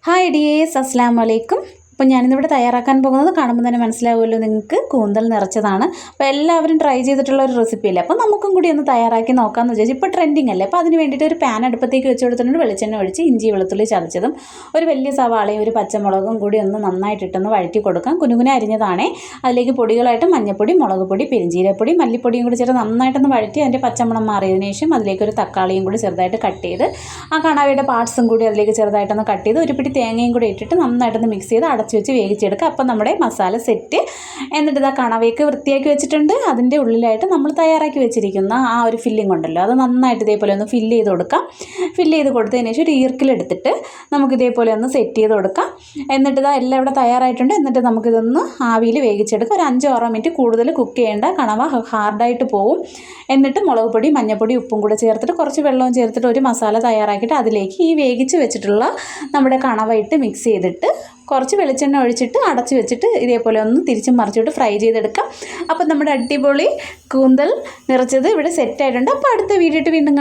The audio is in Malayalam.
ഹായ് ഡിയേഴ്സ്, അസ്സലാമു അലൈക്കും. അപ്പോൾ ഞാനിന്നിവിടെ തയ്യാറാക്കാൻ പോകുന്നത് കാണുമ്പോൾ തന്നെ മനസ്സിലാവുമല്ലോ നിങ്ങൾക്ക്, കൂന്തൽ നിറച്ചതാണ്. അപ്പോൾ എല്ലാവരും ട്രൈ ചെയ്തിട്ടുള്ള ഒരു റെസിപ്പിയല്ലേ, അപ്പോൾ നമുക്കും കൂടി ഒന്ന് തയ്യാറാക്കി നോക്കാമെന്ന് വിചാരിച്ചു. ഇപ്പോൾ ട്രെൻഡിങ് അല്ലേ, അപ്പോൾ അതിന് വേണ്ടിയിട്ട് ഒരു പാൻ അടുപ്പത്തേക്ക് വെച്ച് കൊടുത്തിട്ടുണ്ട്. വെളിച്ചെണ്ണ ഒഴിച്ച് ഇഞ്ചി വെളുത്തുള്ളി ചതച്ചതും ഒരു വലിയ സവാളയും ഒരു പച്ചമുളകും കൂടി ഒന്ന് നന്നായിട്ടിട്ടൊന്ന് വഴറ്റി കൊടുക്കാം. കുനുകുന അരിഞ്ഞതാണേ. അതിലേക്ക് പൊടികളായിട്ട് മഞ്ഞൾപ്പൊടി, മുളക് പൊടി, പെരിഞ്ചീരപ്പൊടി, മല്ലിപ്പൊടിയും കൂടി ചേർത്ത് നന്നായിട്ടൊന്ന് വഴറ്റി അതിൻ്റെ പച്ചമണം മാറിയതിന് ശേഷം അതിലേക്ക് ഒരു തക്കാളിയും കൂടി ചെറുതായിട്ട് കട്ട് ചെയ്ത് ആ കണവയുടെ പാർട്സും കൂടി അതിലേക്ക് ചെറുതായിട്ടൊന്ന് കട്ട് ചെയ്ത് ഒരു പിടി തേങ്ങയും കൂടി ഇട്ടിട്ട് നന്നായിട്ടൊന്ന് മിക്സ് ചെയ്ത് അടച്ച് വെച്ച് വേവിച്ചെടുക്കുക. അപ്പോൾ നമ്മുടെ മസാല സെറ്റ്. എന്നിട്ട് ഇതാ കണവയൊക്കെ വൃത്തിയാക്കി വെച്ചിട്ടുണ്ട്. അതിൻ്റെ ഉള്ളിലായിട്ട് നമ്മൾ തയ്യാറാക്കി വെച്ചിരിക്കുന്ന ആ ഒരു ഫില്ലിംഗ് ഉണ്ടല്ലോ, അത് നന്നായിട്ട് ഇതേപോലെ ഒന്ന് ഫില്ല് ചെയ്ത് കൊടുക്കാം. ഫില്ല് ചെയ്ത് കൊടുത്തതിന് ശേഷം ഒരു ഈർക്കിലെടുത്തിട്ട് നമുക്ക് ഇതേപോലെ ഒന്ന് സെറ്റ് ചെയ്ത് കൊടുക്കാം. എന്നിട്ട് ഇതാ എല്ലാം ഇവിടെ തയ്യാറായിട്ടുണ്ട്. എന്നിട്ട് നമുക്കിതൊന്ന് ആവിയിൽ വേവിച്ചെടുക്കാം. ഒരു 5-6 മിനിറ്റ് കൂടുതൽ കുക്ക് ചെയ്യേണ്ട, കണവ ഹാർഡായിട്ട് പോവും. എന്നിട്ട് മുളക് പൊടി, മഞ്ഞൾപ്പൊടി, ഉപ്പും കൂടെ ചേർത്തിട്ട് കുറച്ച് വെള്ളവും ചേർത്തിട്ട് ഒരു മസാല തയ്യാറാക്കിയിട്ട് അതിലേക്ക് ഈ വേവിച്ച് വെച്ചിട്ടുള്ള നമ്മുടെ കണവ ഇട്ട് മിക്സ് ചെയ്തിട്ട് കുറച്ച് വെളിച്ചെണ്ണ ഒഴിച്ചിട്ട് അടച്ച് വെച്ചിട്ട് ഇതേപോലെ ഒന്ന് തിരിച്ചും മറിച്ചിട്ട് ഫ്രൈ ചെയ്തെടുക്കാം. അപ്പോൾ നമ്മുടെ അടിപൊളി കൂന്തൽ നിറച്ചത് ഇവിടെ സെറ്റായിട്ടുണ്ട്. അപ്പോൾ അടുത്ത വീഡിയോ വീണ്ടും